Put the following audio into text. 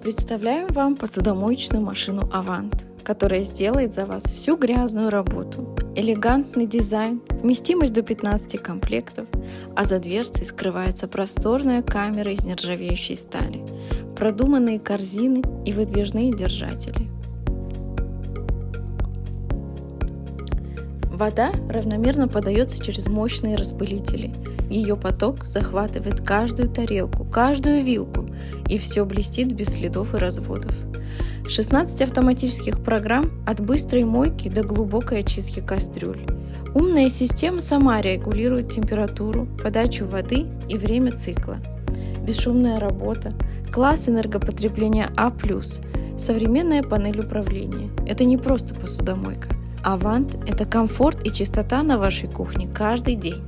Представляем вам посудомоечную машину AVANT, которая сделает за вас всю грязную работу. Элегантный дизайн, вместимость до 15 комплектов, а за дверцей скрывается просторная камера из нержавеющей стали, продуманные корзины и выдвижные держатели. Вода равномерно подается через мощные распылители. Ее поток захватывает каждую тарелку, каждую вилку, и все блестит без следов и разводов. 16 автоматических программ от быстрой мойки до глубокой очистки кастрюль. Умная система сама регулирует температуру, подачу воды и время цикла. Бесшумная работа, класс энергопотребления А+, современная панель управления. Это не просто посудомойка. AVANT – это комфорт и чистота на вашей кухне каждый день.